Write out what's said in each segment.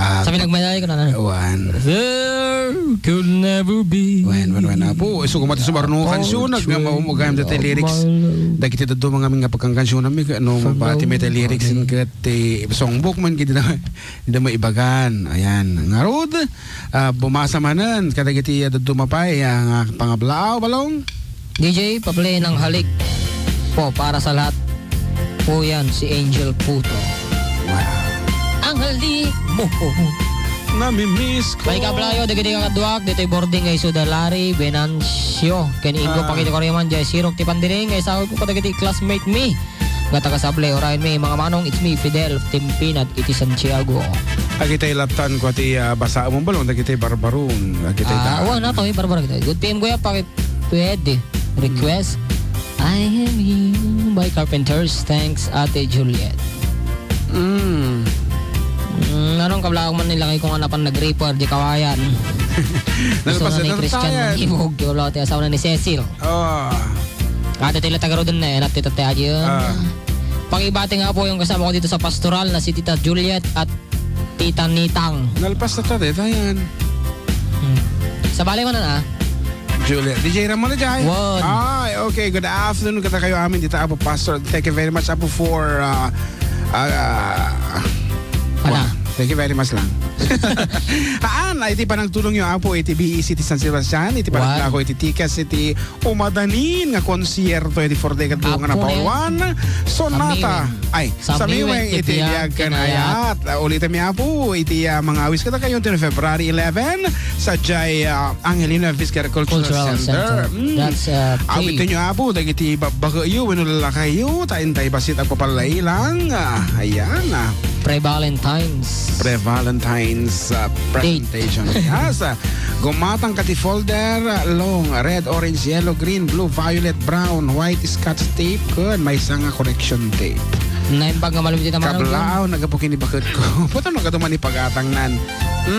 Sa pinagmadali ko na. There could never be. Wan po. So kumati sa marunong kansyon nga maumugayam dati lyrics. Dagi ti dadto mga mga pagkangkansyon mi no mabati may lyrics ket songbook man gid na maibagan. Ayan. Ngarod bumasa manan kadagiti dadto mapay ang pangablao balong. DJ pa-play ng halik po para sa lahat po yan si Angel Puto. Wow. Ang halik mo Nami-miss ko. may kablayo dagiti kakadwak dito'y boarding kay Sudalari Venancio kaninggo pakita ko rin man jay sirok ti pandiring kay sahod ko kadagiti classmate me nga taga-sable orayon me mga manong it's me Fidel Timpinat iti Santiago. Agitay laptan ko ti basa mo balong dagiti barbaron agitay awa na to barbara kita good PM ko ya pwede request I Am You by Carpenters. Thanks Ate Juliet. Anong kablaong man nila kay kung anapan nag-reaper di kawayan. Gusto na ni Christian Manghimog di kablaong ti asawa na ni Cecil. Ate tila tagaro din na at tita Ate yun. Pangibati nga po yung kasama ko dito sa pastoral na si Tita Juliet at Tita Nitang. Nalpas na tate tayan. Sa bali mo na Juliet. DJ Ramon na dyan. Ay, okay. Good afternoon. Kata kayo amin dito Apo Pastor. Thank you very much Apo for thank you very much lang. Iti pa nagtulong yung Apo iti BEC ti San Sebastian. Iti pa nagtulong iti tikas iti umadanin nga konsierto iti for decade nga na pauwan. Sonata. Ay, sa miweng iti biyag kanayat. Ulit mi Apo iti mga awis kata kayo iti February 11 sa Jay Angelina Vizcara Cultural Center. That's awitin nyo Apo dagiti babagayo wenula kayo taintay basit ang papalailang. Ayan Pre-Valentine's presentation. Yes. Gumatang kati folder long red, orange, yellow, green, blue, violet, brown, white scotch tape. Good. May isang correction tape. Naimbag nga malumit ita manong kablao nagapukin ni bakit ko. Puto no katuman ni pagatang nan.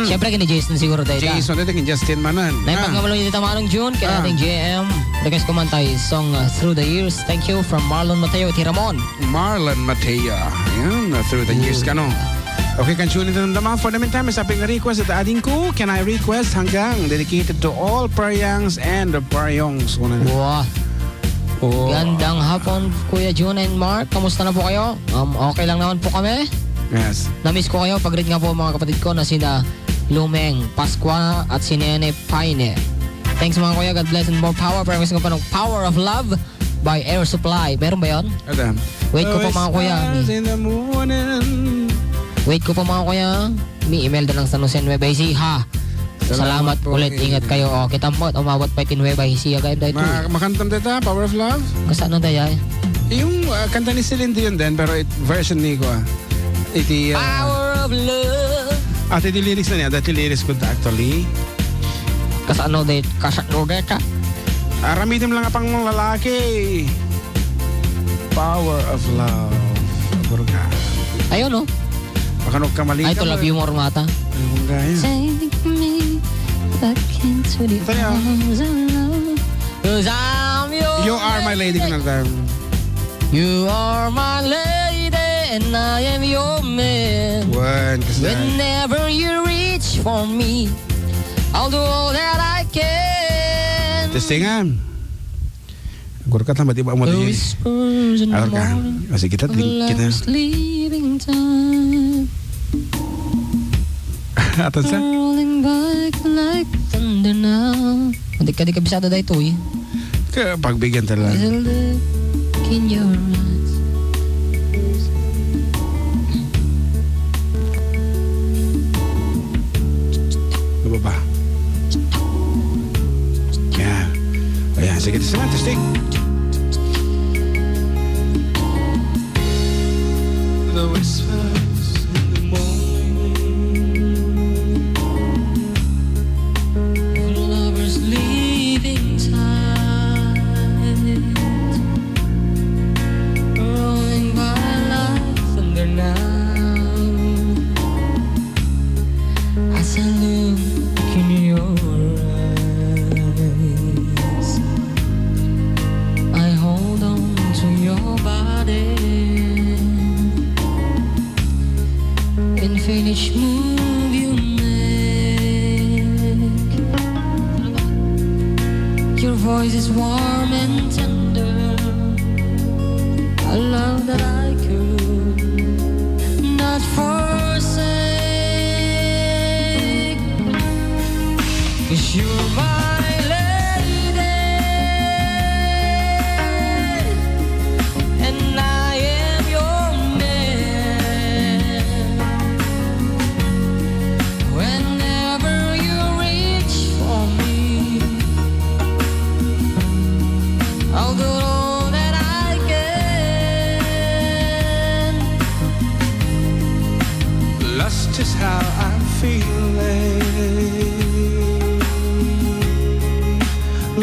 Siyempre kini Jason siguro tayo. Jason ito kin Justin manan. Naimbag nga malumit ita manong June kaya ating JM. Request ko man tayo song Through the Years. Thank you from Marlon Mateo iti Ramon. Marlon Mateo. Ayan, Through the Years ka no. Okay, kan tune ito naman. For the meantime, sabi nga request at ading ko, can I request hanggang dedicated to all Paryang and the Paryongs. Wow. Gandang hapon, Kuya June and Mark. Kamusta na po kayo? Okay lang naman po kami. Yes. Na-miss ko kayo. Pag-read nga po mga kapatid ko na sina Lumeng, Pasqua at si Nene Paine. Thanks mga kuya. God bless and more power. Pero gusto ko pa ng Power of Love by Air Supply. Meron ba yun? Adam. Wait ko pa mga kuya. Wait ko pa mga kuya. May email na lang sa Nusen Nueva Ecija. Salamat ulit. Ingat kayo. Kita mo at umawat pa itin Nueva Ecija. Makantam dito, Power of Love? Kasano daya? Yung kanta ni Celine Dion din, pero version ni ko iti Power of Love. At iti lyrics na niya. Dati lyrics ko actually. Kasano dito? Kasano dito? Aramidim lang pang mga lalaki. Power of Love. Burga. Ayun no? Makanog ka mali ka. Ay, ito love you more mata. Ayun gaya. Take me back into the arms of love. 'Cause I'm yours. You are my lady ko na. You are my lady and I am your man. Whenever you reach for me, I'll do all that I can. Testingan. Guru kata mati ba mo The whispers in the morning. Masih kita leaving time. Atas sa? Rolling back like thunder now. Hindi ka bisado dahil ito eh. Pagbigyan talaga. There's a look in your eyes. Ano ba? Yan. Ayan, sige ito sila. Testing. The whispers in the morning, lovers leaving time, rolling by like thunder now. As I look in your eyes, I hold on to your body and finish moving voice is warm and tender, a love that I could not forsake. 'Cause you're my lady, and I am your man. Whenever you reach for me, I'll do all that I can. Lust is how I'm feeling,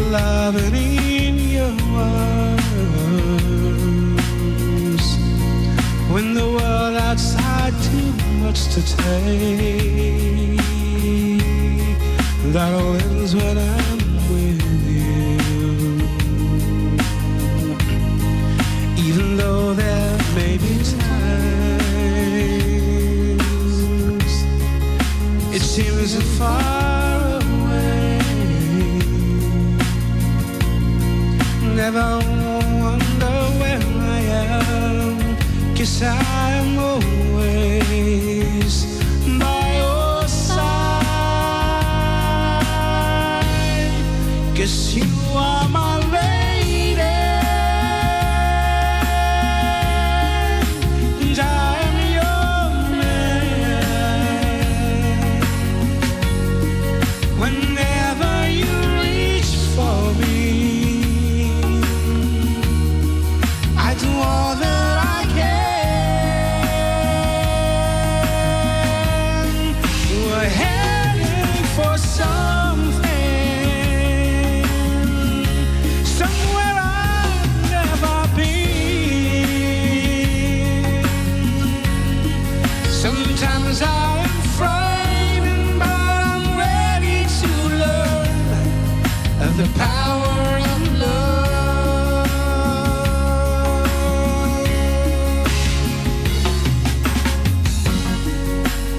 loving in your arms, when the world outside too much to take. That all ends when I'm with you, even though there may be times it seems so far away. Never wonder where I am, 'cause I'm always by your side. 'Cause you are my lady, and I am your man. Whenever you reach for me, I do all that I can. We're heading for something, somewhere I've never been. Sometimes I am frightened, but I'm ready to learn of the power of love.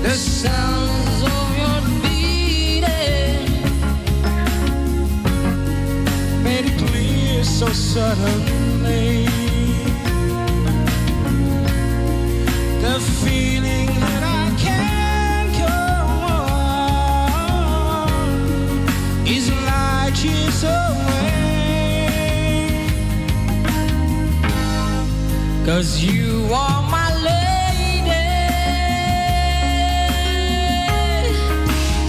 The sounds of your beating Made it clear so suddenly, the feeling that I can't go on is light years away. 'Cause you are my lady,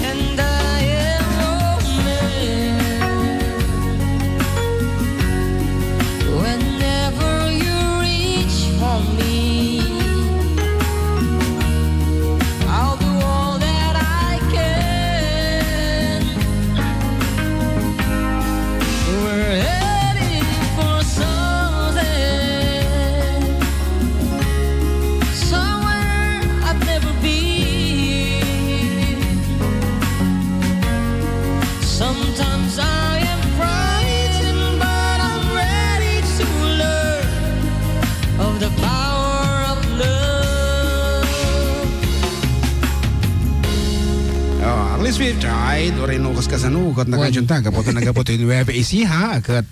and I am your man. Whenever you reach for me, I'll do all that I can. We're heading for something, somewhere I've never been. Sometimes I am frightened, but I'm ready to learn of the power of love. Oh, at least we've tried. Orin nukas ka sa nukat na kansyong ta. Kapot na kapot yung webe isiha. Kat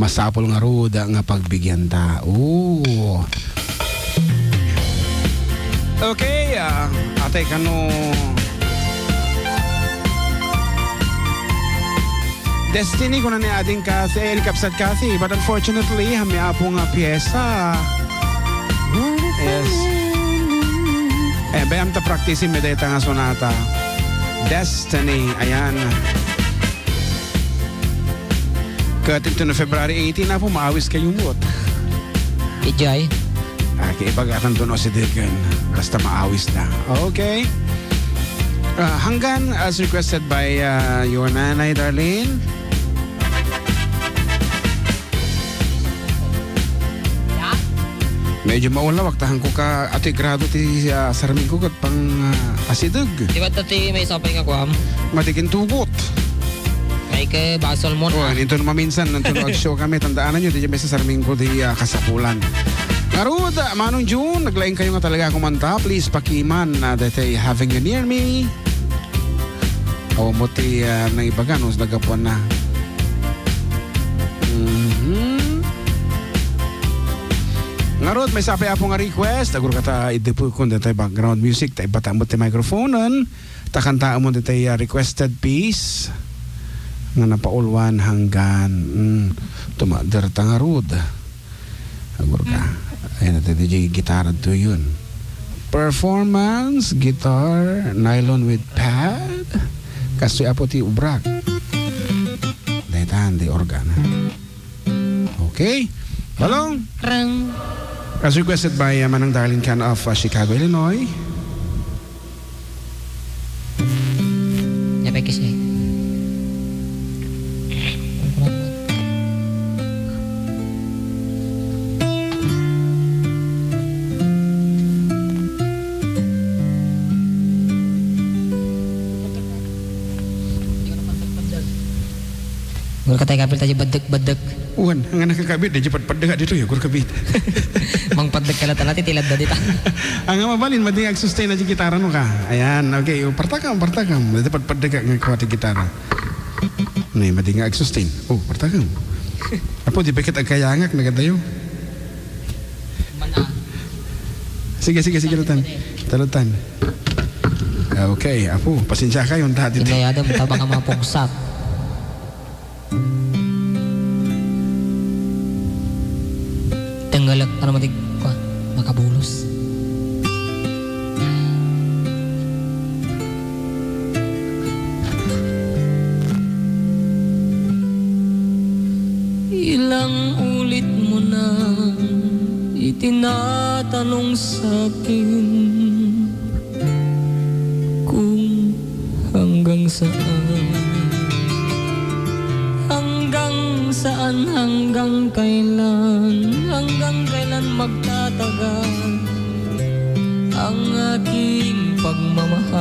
masapol nga ruda nga pagbigyan ta. Ooh. Okay, ate kano Destiny ko na ni ading kasi kapsat kasi, but unfortunately hami apo nga pyesa. Yes. Bayam ta practice medeta nga sonata. Destiny, ayan. Kating to na February 18 na po, maawis kayo mo't. Ijay. Kaibagatan to no si Deacon. Basta maawis na. Okay. Hanggan as requested by your nanay, Darlene. Medyo maulawak tahan ko ka ato'y grado ti saraming ko kat pang asidog. Di ba tati may sapay nga kuwam? Matikin tugot. Ay ke basol mo Oh, na. nito naman minsan nito show kami tandaan nyo di may sa saraming ko di kasapulan. Karud, manong June, naglaing kayo nga talaga kumanta. Please pakiman na that ay having you near me. O mo ti nang ibagan, nagapuan na. Ngarot, may sapi apo nga request. Agur kata idepo kung tayo background music. Tayo batamot tayo microphonean. Takantaan mo tayo requested piece. Nga napaulwan hanggan. Tumader tangarod. Agur ka. Ayan natin DJ gitara to yun. Performance, guitar, nylon with pad. Kastoy apo ti ubrak. Dahitan, di organ. Okay. Balong. Rang. As requested by Manang Darling Can of Chicago, Illinois. Yapay kasi. Gul katay kapil tayo badak-badak. Uwan, ang nakakabit, di jepat padagak dito ya, gur kabit. Mang padag ka lang tilad na dito. Ang mabalin, madi sustain aja gitaran mo ka. Ayan, okay, partakam. Dapat padagak ng kuwati gitara. Nih, madi sustain. Oh, partakam. Apo, di bakit ang kayangak na ganda yun? Sige, talutan. Okay, apo, pasensya kayo. Inayado mo tabang ang mga pungsak. Tenggalak ano matig ko makabulos. Ilang ulit mo na itinatanong sa'kin kung hanggang saan, hanggang kailan magtatagal ang aking pagmamahal,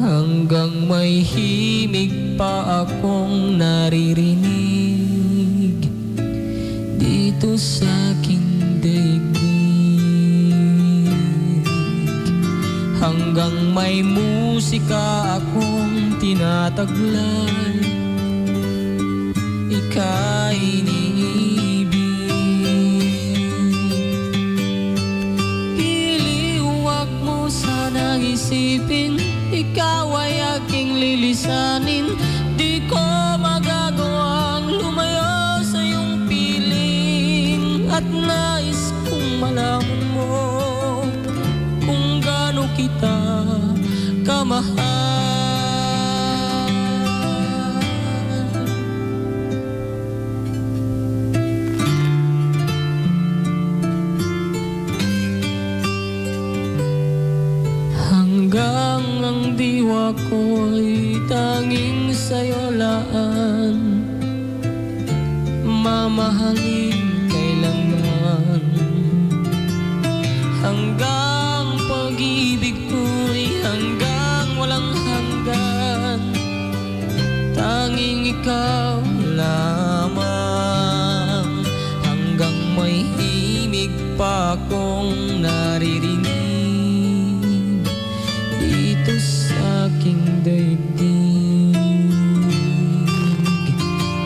hanggang may himig pa akong naririnig dito sa aking daigdig, hanggang may musika akong tinataglay, ika'y iniibig. Iliwag mo sanang isipin, ikaw ay aking lilisanin. Di ko magagawang lumayo sa iyong piling, at nais kong malaman mo kung gaano kita kamahal. Hanggang ang diwa ko'y tanging sa'yo laan, mamahalin kailanman. Hanggang pag-ibig ko'y hanggang walang hanggan, tanging ikaw lamang. Hanggang may himig pa akong naririnig dito sa aking daigdig,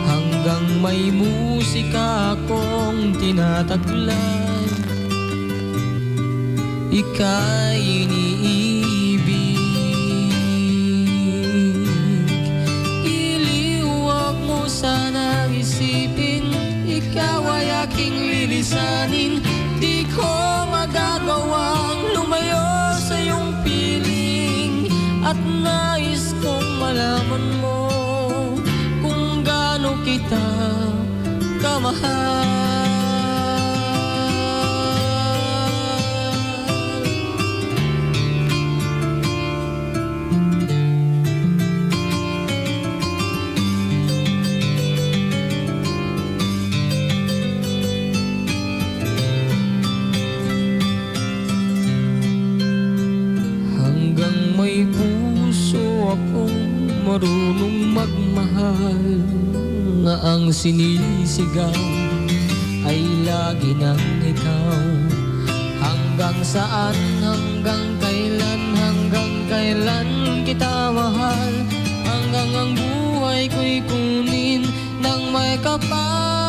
hanggang may musika akong tinataglay, ika'y iniibig. Iliwag mo sanang isipin, ikaw ay aking lilisanin. Di ko magagawang lumayo sa iyong piling, at nais kong malaman mo kung gaano kita kamahal. May puso akong marunong magmahal, na ang sinisigaw ay lagi ng ikaw. Hanggang saan, hanggang kailan kita mahal, hanggang ang buhay ko'y kunin na ka pa